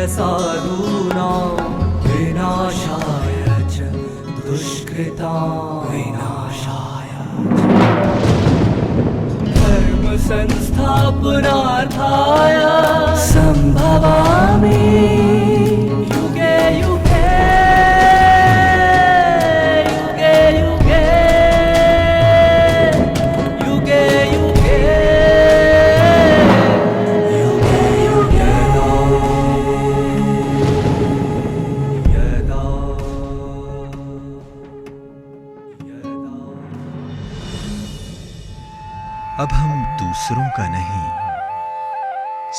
साधूनां विनाशाय च दुष्कृतां विनाशाय धर्म संस्थापनार्थाय संभवामि युगे युगे युगे युगे युगे युगे युगे यदा अब हम दूसरों का नहीं,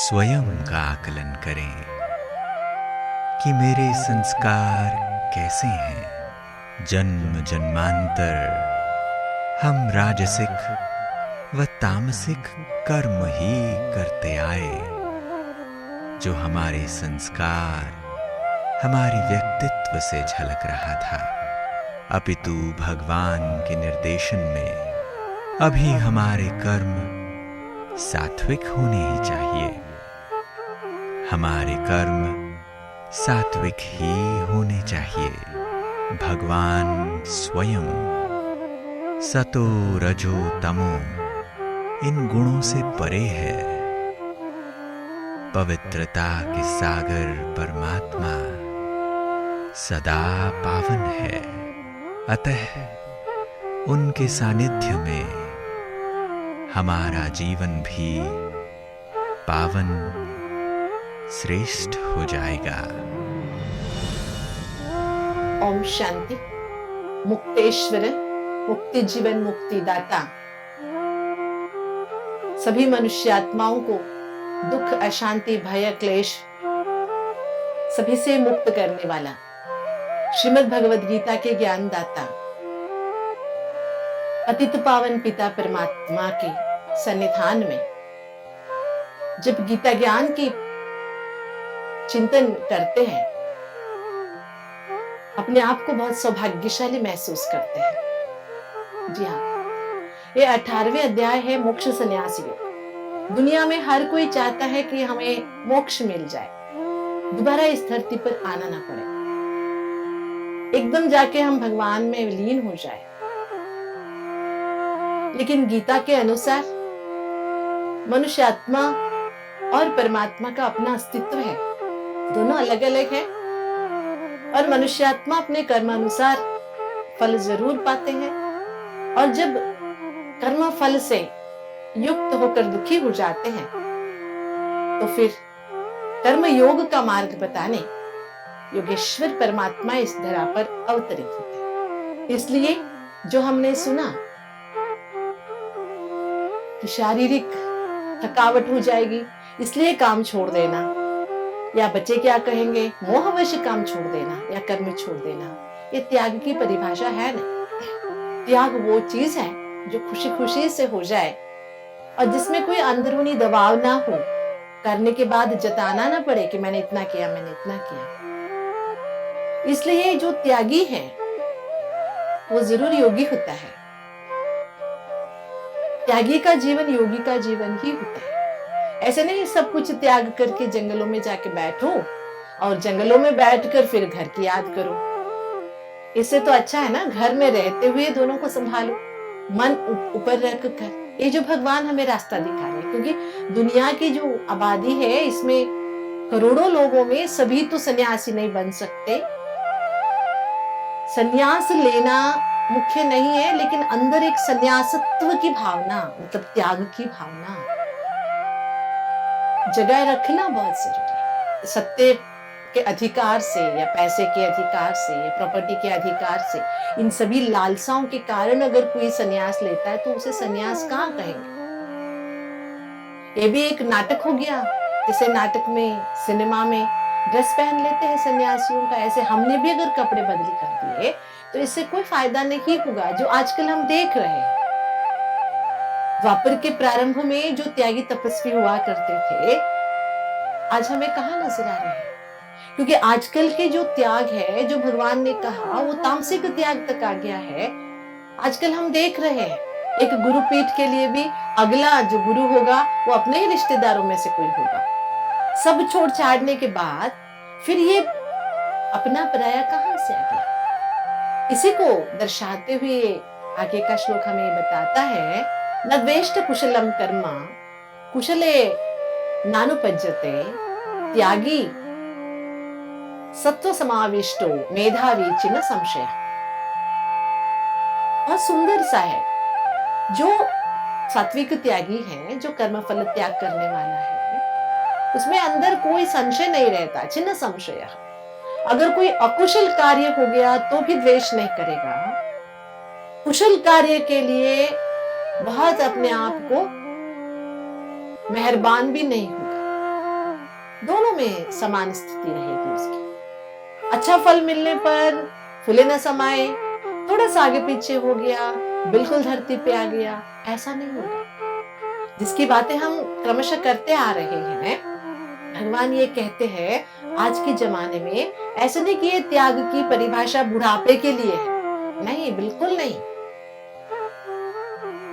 स्वयं का आकलन करें कि मेरे संस्कार कैसे हैं। जन्म जन्मांतर हम राजसिक व तामसिक कर्म ही करते आए, जो हमारे संस्कार हमारे व्यक्तित्व से झलक रहा था। अपितु भगवान के निर्देशन में अभी हमारे कर्म सात्विक होने ही चाहिए। हमारे कर्म सात्विक ही होने चाहिए। भगवान स्वयं सतो रजो तमो इन गुणों से परे है। पवित्रता के सागर परमात्मा सदा पावन है। अतः उनके सानिध्य में हमारा जीवन भी पावन श्रेष्ठ हो जाएगा। ओम शांति। मुक्तेश्वर मुक्ति जीवन मुक्तिदाता सभी मनुष्य आत्माओं को दुख अशांति भय क्लेश सभी से मुक्त करने वाला श्रीमद् भगवद गीता के ज्ञान दाता पतित पावन पिता परमात्मा के सन्निधान में जब गीता ज्ञान की चिंतन करते हैं, अपने आप को बहुत सौभाग्यशाली महसूस करते हैं। जी हाँ, ये 18वें अध्याय है मोक्ष संन्यास योग। दुनिया में हर कोई चाहता है कि हमें मोक्ष मिल जाए, दोबारा इस धरती पर आना ना पड़े, एकदम जाके हम भगवान में लीन हो जाए। लेकिन गीता के अनुसार मनुष्य आत्मा और परमात्मा का अपना अस्तित्व है, दोनों अलग अलग है। और मनुष्य आत्मा अपने कर्म अनुसार फल जरूर पाते हैं, और जब कर्म फल से युक्त होकर दुखी हो जाते हैं तो फिर कर्म योग का मार्ग बताने योगेश्वर परमात्मा इस धरा पर अवतरित होते हैं। इसलिए जो हमने सुना कि शारीरिक थकावट हो जाएगी इसलिए काम छोड़ देना, या बच्चे क्या कहेंगे मोहवश काम छोड़ देना या कर्म छोड़ देना, ये त्याग की परिभाषा है नहीं। त्याग वो चीज है जो खुशी खुशी से हो जाए और जिसमें कोई अंदरूनी दबाव ना हो, करने के बाद जताना ना पड़े कि मैंने इतना किया मैंने इतना किया। इसलिए जो त्यागी है वो जरूर योगी होता है। त्यागी का जीवन योगी का जीवन ही होता है। ऐसे नहीं सब कुछ त्याग करके जंगलों में जाके बैठो और जंगलों में बैठकर फिर घर की याद करो। इससे तो अच्छा है ना घर में रहते हुए दोनों को संभालो, मन ऊपर रख कर। ये जो भगवान हमें रास्ता दिखा रहे हैं, क्योंकि दुनिया की जो आबादी है इसमें करोड़ों लोगों में सभी तो सन्यासी नहीं बन सकते। सन्यास लेना मुख्य नहीं है, लेकिन अंदर एक सन्यासत्व की भावना, मतलब त्याग की भावना जगह रखना बहुत जरूरी है। सत्य के अधिकार से या पैसे के अधिकार से या प्रॉपर्टी के अधिकार से, इन सभी लालसाओं के कारण अगर कोई सन्यास लेता है तो उसे सन्यास कहाँ कहेंगे। ये भी एक नाटक हो गया। जैसे नाटक में, सिनेमा में ड्रेस पहन लेते हैं सन्यासियों का, ऐसे हमने भी अगर कपड़े बदली कर दिए तो इससे कोई फायदा नहीं होगा, जो आजकल हम देख रहे हैं। द्वापर के प्रारंभ में जो त्यागी तपस्वी हुआ करते थे, आज हमें कहाँ नजर आ रहे हैं। क्योंकि आजकल के जो त्याग है, जो भगवान ने कहा, वो तामसिक त्याग तक आ गया है। आजकल हम देख रहे हैं एक गुरुपीठ के लिए भी अगला जो गुरु होगा वो अपने ही रिश्तेदारों में से कोई होगा। सब छोड़ छाड़ने के बाद फिर ये अपना पराया कहाँ से आ गया? इसी को दर्शाते हुए आगे का श्लोक हमें बताता है, न द्वेष्ट कुशलम कर्मा कुशले नानुपज्यते त्यागी सत्व समाविष्टो मेधावी चिन्ह संशय। बहुत सुंदर सा है। जो सात्विक त्यागी है, जो कर्मफल त्याग करने वाला है, उसमें अंदर कोई संशय नहीं रहता, चिन्ह संशय। अगर कोई अकुशल कार्य हो गया तो भी द्वेष नहीं करेगा, कुशल कार्य के लिए बहुत अपने आप को मेहरबान भी नहीं होगा। दोनों में समान स्थिति रहेगी उसकी। अच्छा फल मिलने पर फूले न समाये, थोड़ा सा आगे पीछे हो गया, बिल्कुल धरती पे आ गया, ऐसा नहीं होगा। जिसकी बातें हम क्रमशः करते आ रहे हैं, भगवान ये कहते हैं आज के जमाने में ऐसे नहीं कि ये त्याग की परिभाषा बुढ़ापे के लिए है, नहीं, बिल्कुल नहीं।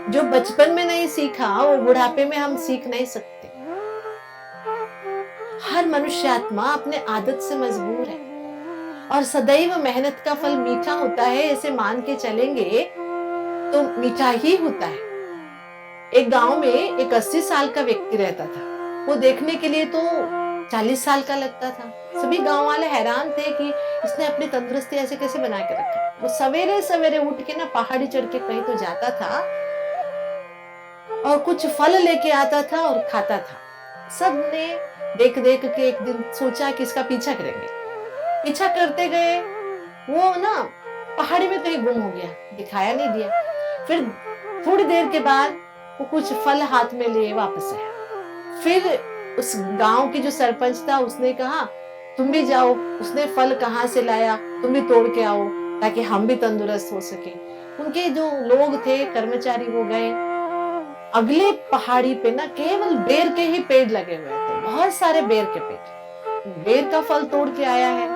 जो बचपन में नहीं सीखा वो बुढ़ापे में हम सीख नहीं सकते। हर मनुष्यात्मा अपने आदत से मजबूर है और सदैव मेहनत का फल मीठा होता है, ऐसे मान के चलेंगे तो मीठा ही होता है। एक गांव में एक 80 साल का व्यक्ति रहता था। वो देखने के लिए तो 40 साल का लगता था। सभी गांव वाले हैरान थे कि इसने अपनी तंदुरुस्ती ऐसे कैसे बना के रखा। वो सवेरे सवेरे उठ के ना पहाड़ी चढ़ के कहीं तो जाता था और कुछ फल लेके आता था और खाता था। सबने देख देख के एक दिन सोचा कि इसका पीछा करेंगे। पीछा करते गए, वो ना पहाड़ी में कहीं गुम हो गया, दिखाया नहीं दिया। फिर थोड़ी देर के बाद वो कुछ फल हाथ में लिए वापस आया। फिर उस गांव की जो सरपंच था उसने कहा तुम भी जाओ, उसने फल कहाँ से लाया, तुम भी तोड़ के आओ ताकि हम भी तंदुरुस्त हो सके। उनके जो लोग थे कर्मचारी वो गए। अगले पहाड़ी पे ना केवल बेर के ही पेड़ लगे हुए थे, बहुत सारे बेर के पेड़। बेर का फल तोड़ के आया है।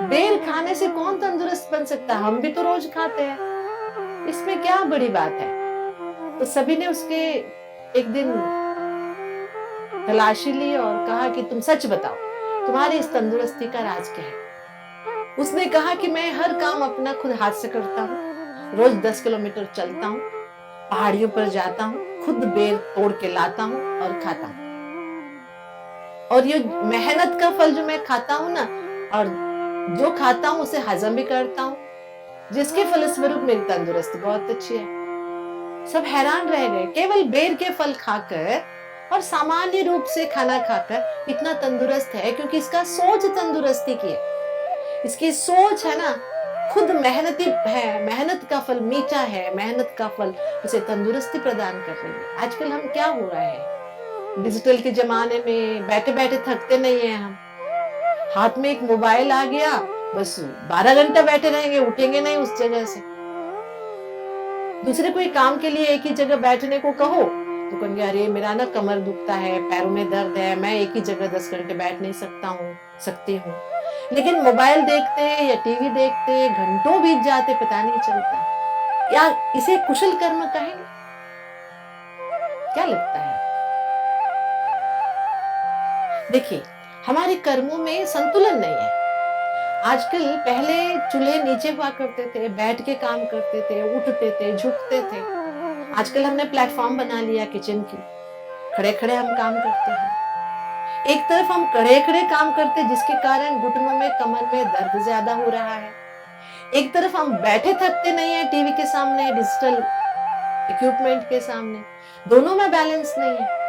बेर खाने से कौन तंदुरुस्त बन सकता है? हम भी तो रोज खाते हैं, इसमें क्या बड़ी बात है? तो सभी ने उसके एक दिन तलाशी ली और कहा कि तुम सच बताओ, तुम्हारी इस तंदुरुस्ती का राज क्या है? उसने कहा कि मैं हर काम अपना खुद हाथ से करता हूँ, रोज 10 किलोमीटर चलता हूँ, पहाड़ियों पर जाता हूँ, खुद बेर तोड़ के लाता हूँ और खाता हूँ। और ये मेहनत का फल जो मैं खाता हूँ ना, और जो खाता हूँ उसे हजम भी करता हूँ, जिसके फलस्वरूप मेरी तंदुरुस्ती बहुत अच्छी है। सब हैरान रह गए, केवल बेर के फल खाकर और सामान्य रूप से खाना खाकर इतना तंदुरुस्त है, क्योंकि इसका सोच तंदुरुस्ती की है। इसकी सोच है ना, खुद मेहनती है, मेहनत का फल मीठा है, मेहनत का फल उसे तंदुरुस्ती प्रदान कर रही है। आजकल हम क्या हो रहा है, डिजिटल के जमाने में बैठे बैठे थकते नहीं है हम। हाथ में एक मोबाइल आ गया, बस 12 घंटा बैठे रहेंगे, उठेंगे नहीं उस जगह से। दूसरे कोई काम के लिए एक ही जगह बैठने को कहो तो कहेंगे अरे मेरा ना कमर दुखता है, पैरों में दर्द है, मैं एक ही जगह 10 घंटे बैठ नहीं सकती हूँ। लेकिन मोबाइल देखते या टीवी देखते घंटों बीत जाते, पता नहीं चलता। या इसे कुशल कर्म कहेंगे? क्या लगता है? देखिए, हमारे कर्मों में संतुलन नहीं है। आजकल पहले चूल्हे नीचे हुआ करते थे, बैठ के काम करते थे, उठते थे, झुकते थे। आजकल हमने प्लेटफॉर्म बना लिया किचन की, खड़े खड़े हम काम करते हैं। एक तरफ हम खड़े खड़े काम करते हैं जिसके कारण घुटनों में, कमर में दर्द ज्यादा हो रहा है। एक तरफ हम बैठे थकते नहीं है टीवी के सामने, डिजिटल इक्विपमेंट के सामने, दोनों में बैलेंस नहीं है।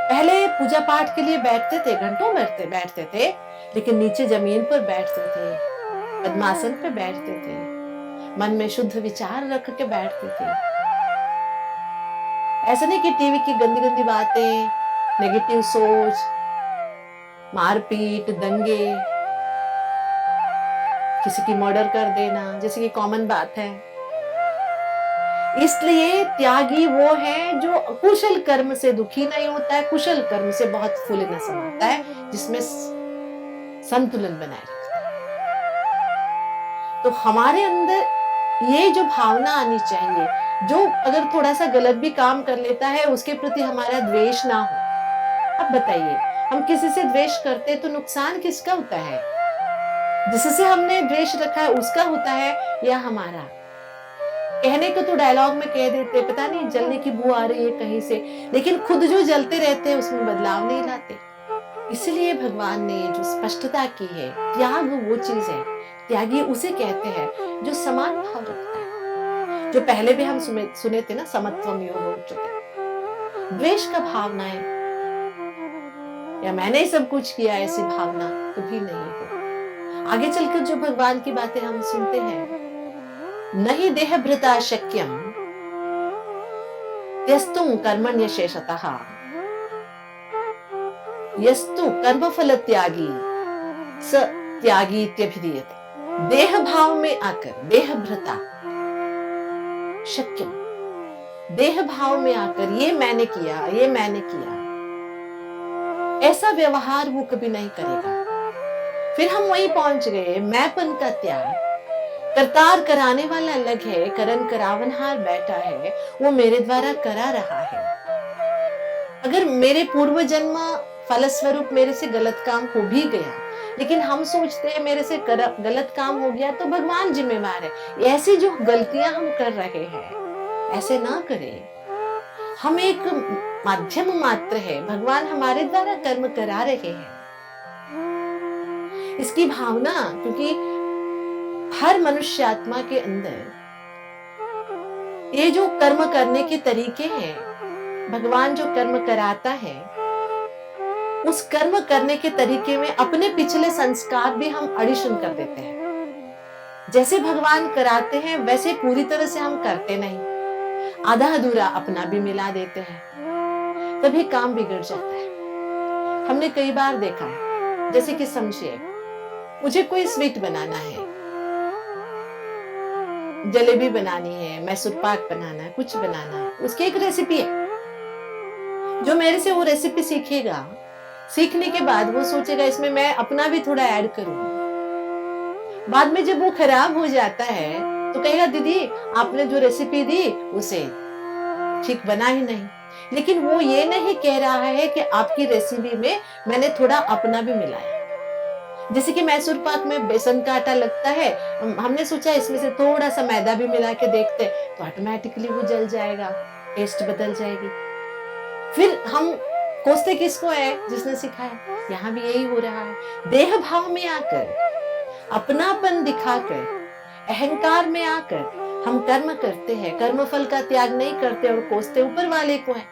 पहले पूजा पाठ के लिए बैठते थे, घंटों बैठते थे, लेकिन नीचे जमीन पर बैठते थे, पद्मासन पे बैठते थे, मन में शुद्ध विचार रख के बैठते थे। ऐसा नहीं कि टीवी की गंदी गंदी बातें, नेगेटिव सोच, मारपीट, दंगे, किसी की मर्डर कर देना जैसे कि कॉमन बात है। इसलिए त्यागी वो है जो अकुशल कर्म से दुखी नहीं होता है, कुशल कर्म से बहुत फूले न समाता है, जिसमें संतुलन बनाए रखता है। तो हमारे अंदर ये जो भावना आनी चाहिए, जो अगर थोड़ा सा गलत भी काम कर लेता है उसके प्रति हमारा द्वेष ना हो। अब बताइए, हम किसी से द्वेष करते हैं तो नुकसान किसका होता है? जिससे हमने द्वेष रखा है उसका होता है या हमारा? कहने को तो डायलॉग में कह देते हैं, पता नहीं जलने की बू आ रही है कहीं से, लेकिन खुद जो जलते रहते हैं उसमें बदलाव नहीं लाते। इसलिए भगवान ने जो स्पष्टता की है, त्याग वो चीज है, त्यागी उसे कहते हैं जो समान भाव रखता है। जो पहले भी हम सुने थे ना, समत्वम योगो उच्यते। द्वेष का भावना है या मैंने ही सब कुछ किया, ऐसी भावना कभी नहीं हो। आगे चलकर जो भगवान की बातें हम सुनते हैं, नहीं देह भृता शक्यम त्यस्तुं कर्मण्यशेषतः यस्तु कर्मफल त्यागी स त्यागी इत्यभिधीयते। देह भाव में आकर, देह भृता शक्यम, देह भाव में आकर ये मैंने किया, ये मैंने किया, ऐसा व्यवहार वो कभी नहीं करेगा। फिर हम वहीं पहुंच गए, मैंपन का त्याग। करतार कराने वाला अलग है, करन करावनहार बैठा है, वो मेरे द्वारा करा रहा है। अगर मेरे पूर्व जन्म फलस्वरूप मेरे से गलत काम हो भी गया, लेकिन हम सोचते हैं मेरे से गलत काम हो गया तो भगवान जिम्मेवार है। ऐसी जो गलतियां हम कर रहे हैं, ऐसे ना करें। हम एक माध्यम मात्र है, भगवान हमारे द्वारा कर्म करा रहे हैं। इसकी भावना, क्योंकि हर मनुष्य आत्मा के अंदर ये जो कर्म करने के तरीके हैं, भगवान जो कर्म कराता है, उस कर्म करने के तरीके में अपने पिछले संस्कार भी हम एडिशन कर देते हैं। जैसे भगवान कराते हैं वैसे पूरी तरह से हम करते नहीं, आधा अधूरा अपना भी मिला देते हैं, तभी काम बिगड़ जाता है। हमने कई बार देखा है, जैसे कि समझिए मुझे कोई स्वीट बनाना है, जलेबी बनानी है, मैसूर पाक बनाना है, कुछ बनाना है, उसकी एक रेसिपी है। जो मेरे से वो रेसिपी सीखेगा, सीखने के बाद वो सोचेगा इसमें मैं अपना भी थोड़ा ऐड करूं। बाद में जब वो खराब हो जाता है तो कहेगा दीदी आपने जो रेसिपी दी उसे ठीक बना ही नहीं। लेकिन वो ये नहीं कह रहा है कि आपकी रेसिपी में मैंने थोड़ा अपना भी मिलाया। जैसे कि मैसूर पाक में बेसन का आटा लगता है, हमने सोचा इसमें से थोड़ा सा मैदा भी मिला के देखते तो ऑटोमेटिकली वो जल जाएगा, टेस्ट बदल जाएगी। फिर हम कोसते किसको है? जिसने सिखाया। यहाँ भी यही हो रहा है। देह भाव में आकर, अपनापन दिखाकर, अहंकार में आकर हम कर्म करते हैं, कर्म फल का त्याग नहीं करते और कोसते ऊपर वाले को है।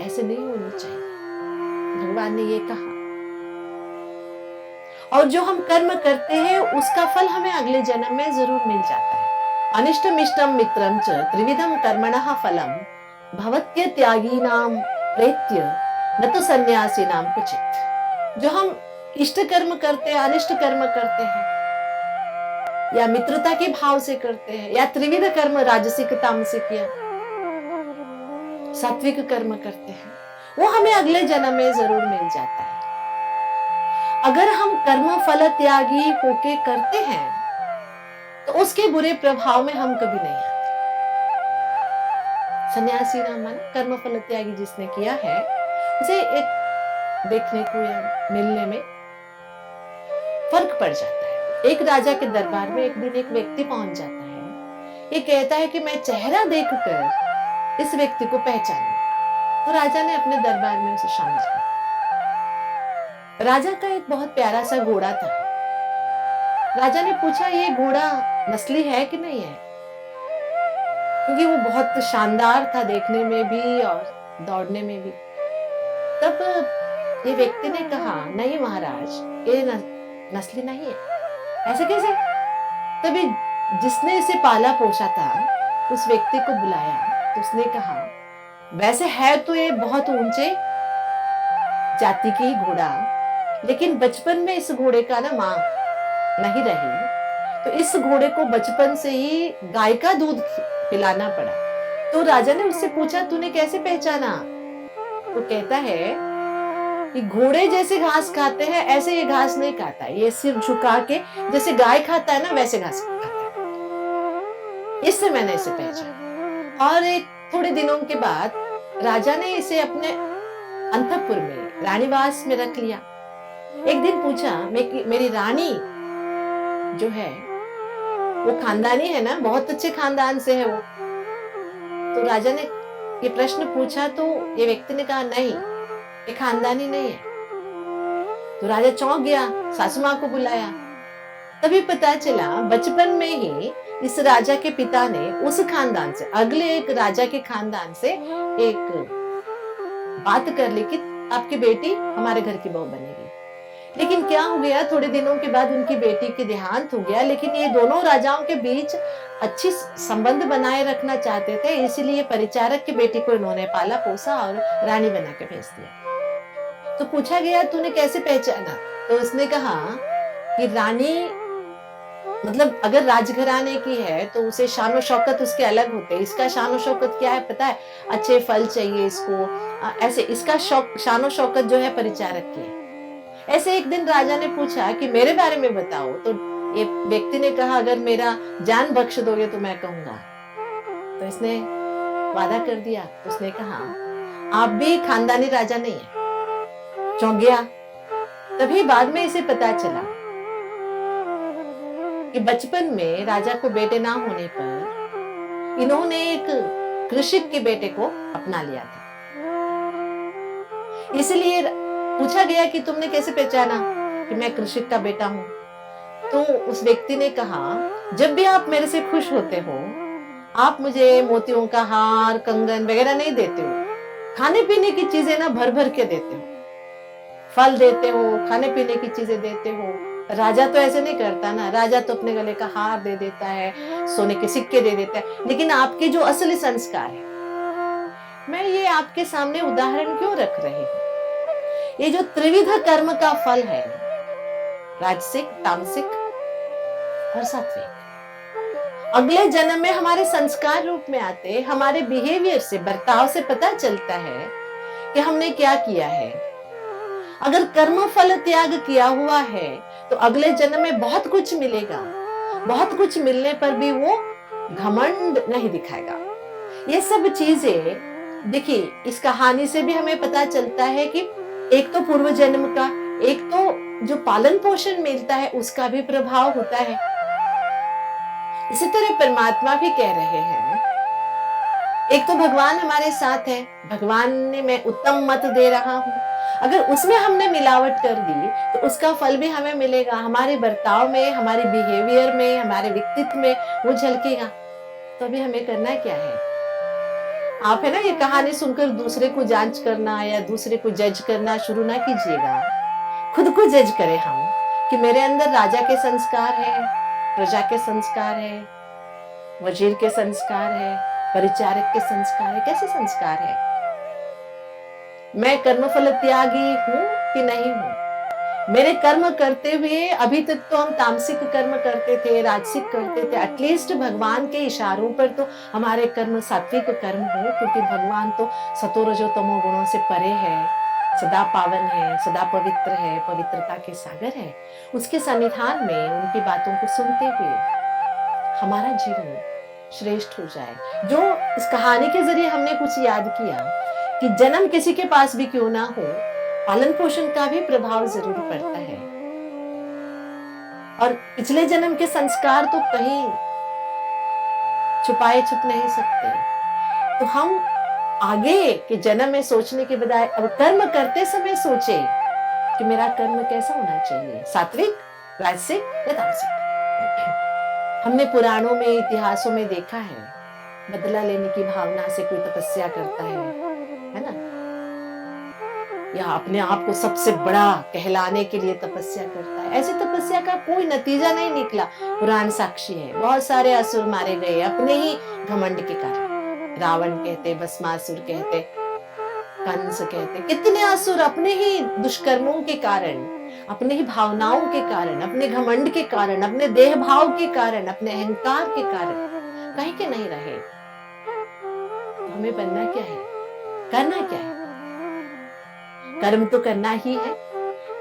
ऐसे नहीं होना चाहिए, भगवान ने ये कहा। और जो हम कर्म करते हैं उसका फल हमें अगले जन्म में जरूर मिल जाता है। अनिष्टम इष्टम मित्रम च त्रिविधम कर्मणः फलम भवत्य त्यागीनाम प्रेत्य न तो सन्यासी नाम कुचित। जो हम इष्ट कर्म करते हैं, अनिष्ट कर्म करते हैं, या मित्रता के भाव से करते हैं, या त्रिविध कर्म राजसिक तामसिक या सात्विक कर्म करते हैं, वो हमें अगले जन्म में जरूर मिल जाता है। अगर हम कर्म फल त्यागी होके करते हैं तो उसके बुरे प्रभाव में हम कभी नहीं आते। सन्यासी नाम माना कर्म फल त्यागी जिसने किया है, उसे एक देखने को या मिलने में फर्क पड़ जाता है। एक राजा के दरबार में एक दिन एक व्यक्ति पहुंच जाता है। ये कहता है कि मैं चेहरा देखकर इस व्यक्ति को पहचानूं। तो राजा ने अपने दरबार में उसे शामिल किया। राजा का एक बहुत प्यारा सा घोड़ा था। राजा ने पूछा ये घोड़ा नस्ली है कि नहीं है, क्योंकि वो बहुत शानदार था देखने में भी और दौड़ने में भी। तब ये व्यक्ति ने कहा नहीं महाराज, ये नस्ली नहीं है। ऐसे कैसे? तभी जिसने इसे पाला पोसा था उस व्यक्ति को बुलाया तो उसने कहा वैसे है तो ये बहुत ऊंचे जाति की घोड़ा, लेकिन बचपन में इस घोड़े का ना मां नहीं रही, तो इस घोड़े को बचपन से ही गाय का दूध पिलाना पड़ा। तो राजा ने उससे पूछा तूने कैसे पहचाना? तो कहता है कि घोड़े जैसे घास खाते हैं ऐसे ये घास नहीं खाता, ये सिर झुका के जैसे गाय खाता है ना वैसे घास खाता है। इससे मैंने इसे पहचाना। और एक थोड़े दिनों के बाद राजा ने इसे अपने अंतःपुर में रानीवास में रख लिया। एक दिन पूछा, मेरी रानी जो है वो खानदानी है ना, बहुत अच्छे खानदान से है वो। तो राजा ने ये प्रश्न पूछा तो ये व्यक्ति ने कहा नहीं, ये खानदानी नहीं है। तो राजा चौंक गया, सासू माँ को बुलाया। तभी पता चला बचपन में ही इस राजा के पिता ने उस खानदान से, अगले एक राजा के खानदान से एक बात कर ली कि आपकी बेटी हमारे घर की बहू बनेगी। लेकिन क्या हो गया, थोड़े दिनों के बाद उनकी बेटी के देहांत हो गया। लेकिन ये दोनों राजाओं के बीच अच्छी संबंध बनाए रखना चाहते थे, इसीलिए परिचारक की बेटी को इन्होंने पाला पोसा और रानी बना के भेज दिया। तो पूछा गया तूने कैसे पहचाना? तो उसने कहा कि रानी मतलब अगर राजघराने की है तो उसे शान शौकत उसके अलग होते हैं। इसका शान शौकत क्या है पता है? अच्छे फल चाहिए इसको, ऐसे इसका शान शौकत जो है परिचारक की है। ऐसे एक दिन राजा ने पूछा कि मेरे बारे में बताओ। तो ये व्यक्ति ने कहा अगर मेरा जान बख्श दोगे तो मैं कहूंगा। तो इसने वादा कर दिया। उसने कहा आप भी खानदानी राजा नहीं है। चौंक गया। तभी बाद में इसे पता चला कि बचपन में राजा को बेटे ना होने पर इन्होंने एक कृषक के बेटे को अपना लिया था। इसलिए पूछा गया कि तुमने कैसे पहचाना कि मैं कृषक का बेटा हूं? तो उस व्यक्ति ने कहा जब भी आप मेरे से खुश होते हो, आप मुझे मोतियों का हार, कंगन वगैरह नहीं देते हो, खाने पीने की चीजें ना भर भर के देते हो, फल देते हो, खाने पीने की चीजें देते हो। राजा तो ऐसे नहीं करता ना, राजा तो अपने गले का हार दे देता है, सोने के सिक्के दे देता है। लेकिन आपके जो असली संस्कार है, मैं ये आपके सामने उदाहरण क्यों रख रही हूं? ये जो त्रिविध कर्म का फल है, राजसिक, तामसिक और सात्विक, अगले जन्म में हमारे संस्कार रूप में आते, हमारे बिहेवियर से, बर्ताव से पता चलता है कि हमने क्या किया है। अगर कर्म फल त्याग किया हुआ है तो अगले जन्म में बहुत कुछ मिलेगा। बहुत कुछ मिलने पर भी वो घमंड नहीं दिखाएगा। ये सब चीजें देखिए, इस कहानी से भी हमें पता चलता है कि एक तो पूर्व जन्म का, एक तो जो पालन पोषण मिलता है उसका भी प्रभाव होता है। इसी तरह परमात्मा भी कह रहे हैं, एक तो भगवान हमारे साथ है, भगवान ने मैं उत्तम मत दे रहा हूं, अगर उसमें हमने मिलावट कर दी तो उसका फल भी हमें मिलेगा। हमारे बर्ताव में, हमारे बिहेवियर में, हमारे व्यक्तित्व में वो झलकेगा। तो अभी हमें करना क्या है? आप है ना, ये कहानी सुनकर दूसरे को जांच करना या दूसरे को जज करना शुरू ना कीजिएगा। खुद को जज करें हम कि मेरे अंदर राजा के संस्कार है, प्रजा के संस्कार है, वजीर के संस्कार है, परिचारक के संस्कार है, कैसे संस्कार है? मैं कर्मफल त्यागी हूं कि नहीं हूं? मेरे कर्म करते हुए अभी तक तो हम तामसिक कर्म करते थे, राजसिक करते थे। एटलीस्ट भगवान के इशारों पर तो हमारे कर्म सात्विक कर्म हो, क्योंकि भगवान तो सतो रजो तमो गुणों से परे है, सदा पावन है, सदा पवित्र है, पवित्रता के सागर है। उसके सन्निधान में उनकी बातों को सुनते हुए हमारा जीवन श्रेष्ठ हो जाए। जो इस कहानी के जरिए हमने कुछ याद किया कि जन्म किसी के पास भी क्यों ना हो, पालन पोषण का भी प्रभाव जरूर पड़ता है। और पिछले जन्म के संस्कार तो कहीं छुपाए छुप नहीं सकते। तो हम आगे के जन्म में सोचने के बजाय अब कर्म करते समय सोचे कि मेरा कर्म कैसा होना चाहिए, सात्विक, राजसिक या तामसिक। हमने पुराणों में, इतिहासों में देखा है, बदला लेने की भावना से कोई तपस्या करता है ना, या अपने आप को सबसे बड़ा कहलाने के लिए तपस्या करता है। ऐसी तपस्या का कोई नतीजा नहीं निकला। पुराण साक्षी है, बहुत सारे असुर मारे गए अपने ही घमंड के कारण। रावण कहते, भस्मासुर कहते, कंस कहते, कितने असुर अपने ही दुष्कर्मों के कारण, अपने ही भावनाओं के कारण, अपने घमंड के कारण, अपने देह भाव के कारण, अपने अहंकार के कारण कहीं के नहीं रहे। तो हमें बनना क्या है, करना क्या है? कर्म तो करना ही है।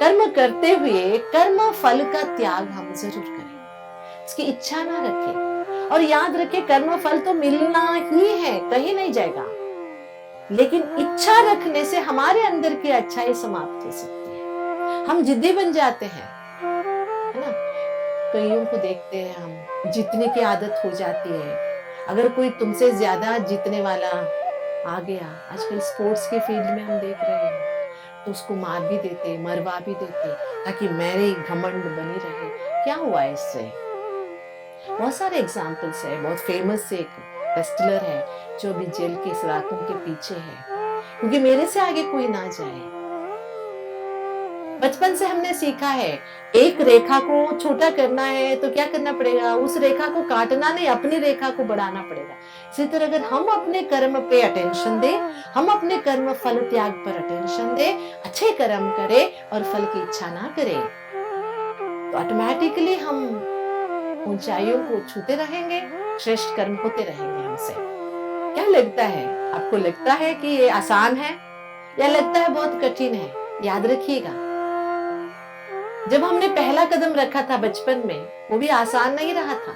कर्म करते हुए कर्म फल का त्याग हम जरूर करें, उसकी इच्छा ना रखें। और याद रखें, कर्म फल तो मिलना ही है, कहीं नहीं जाएगा। लेकिन इच्छा रखने से हमारे अंदर की अच्छाई समाप्त हो सकती है। हम जिद्दी बन जाते हैं, है ना। कईयों को देखते हैं हम, जीतने की आदत हो जाती है। अगर कोई तुमसे ज्यादा जीतने वाला आ गया, आजकल स्पोर्ट्स के फील्ड में हम देख रहे हैं, तो उसको मार भी देते, मरवा भी देते, ताकि मेरे घमंड बनी रहे। क्या हुआ इससे? बहुत सारे एग्जाम्पल्स है। बहुत फेमस एक रेस्लर है जो अभी जेल के सलाखों के पीछे है, क्योंकि मेरे से आगे कोई ना जाए। बचपन से हमने सीखा है, एक रेखा को छोटा करना है तो क्या करना पड़ेगा? उस रेखा को काटना नहीं, अपनी रेखा को बढ़ाना पड़ेगा। इसी तरह अगर हम अपने कर्म पे अटेंशन दें, हम अपने कर्म फल त्याग पर अटेंशन दें, अच्छे कर्म करें और फल की इच्छा ना करें, तो ऑटोमेटिकली हम ऊंचाइयों को छूते रहेंगे, श्रेष्ठ कर्म होते रहेंगे हमसे। क्या लगता है आपको? लगता है कि ये आसान है या लगता है बहुत कठिन है? याद रखिएगा, जब हमने पहला कदम रखा था बचपन में, वो भी आसान नहीं रहा था,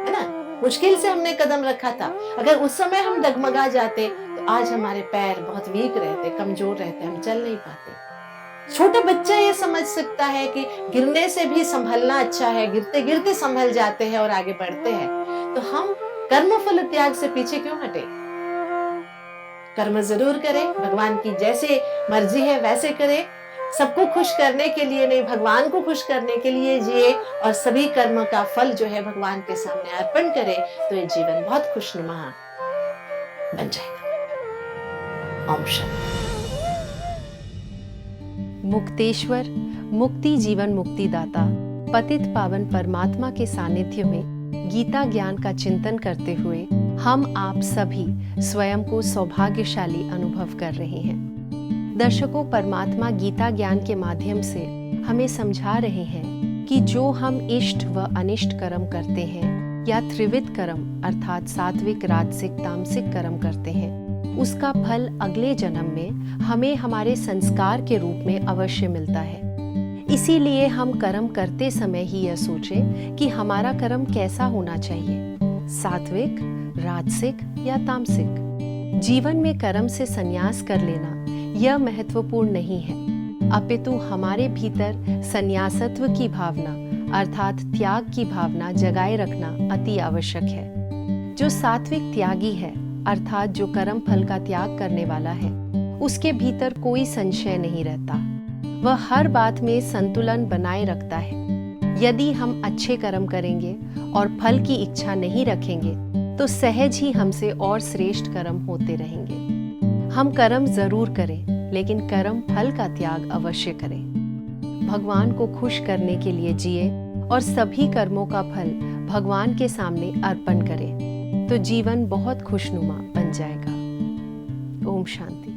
है ना। मुश्किल से हमने कदम रखा था। अगर उस समय हम डगमगा जाते तो आज हमारे पैर बहुत वीक रहते, कमजोर रहते, हम चल नहीं पाते। छोटा बच्चा ये समझ सकता है कि गिरने से भी संभलना अच्छा है, गिरते गिरते संभल जाते हैं और आगे बढ़ते हैं। तो हम कर्म फल त्याग से पीछे क्यों हटे? कर्म जरूर करें, भगवान की जैसे मर्जी है वैसे करें, सबको खुश करने के लिए नहीं, भगवान को खुश करने के लिए जिए, और सभी कर्म का फल जो है भगवान के सामने अर्पण करें, तो ये जीवन बहुत खुशनुमा बन जाएगा। ओम शांति। मुक्तेश्वर, मुक्ति जीवन मुक्तिदाता, पतित पावन परमात्मा के सानिध्य में गीता ज्ञान का चिंतन करते हुए हम आप सभी स्वयं को सौभाग्यशाली अनुभव कर रहे हैं। दर्शकों, परमात्मा गीता ज्ञान के माध्यम से हमें समझा रहे हैं कि जो हम इष्ट व अनिष्ट कर्म करते हैं या त्रिविध कर्म अर्थात सात्विक, राजसिक, तामसिक कर्म करते हैं, उसका फल अगले जन्म में हमें हमारे संस्कार के रूप में अवश्य मिलता है। इसीलिए हम कर्म करते समय ही यह सोचें कि हमारा कर्म कैसा होना चाहिए, सात्विक, राजसिक या तामसिक। जीवन में कर्म से संन्यास कर लेना यह महत्वपूर्ण नहीं है, अपितु हमारे भीतर संन्यासत्व की भावना अर्थात त्याग की भावना जगाए रखना अति आवश्यक है। जो सात्विक त्यागी है अर्थात जो कर्म फल का त्याग करने वाला है, उसके भीतर कोई संशय नहीं रहता। वह हर बात में संतुलन बनाए रखता है। यदि हम अच्छे कर्म करेंगे और फल की इच्छा नहीं रखेंगे तो सहज ही हमसे और श्रेष्ठ कर्म होते रहेंगे। हम कर्म जरूर करें, लेकिन कर्म फल का त्याग अवश्य करें। भगवान को खुश करने के लिए जिए और सभी कर्मों का फल भगवान के सामने अर्पण करें, तो जीवन बहुत खुशनुमा बन जाएगा। ओम शांति।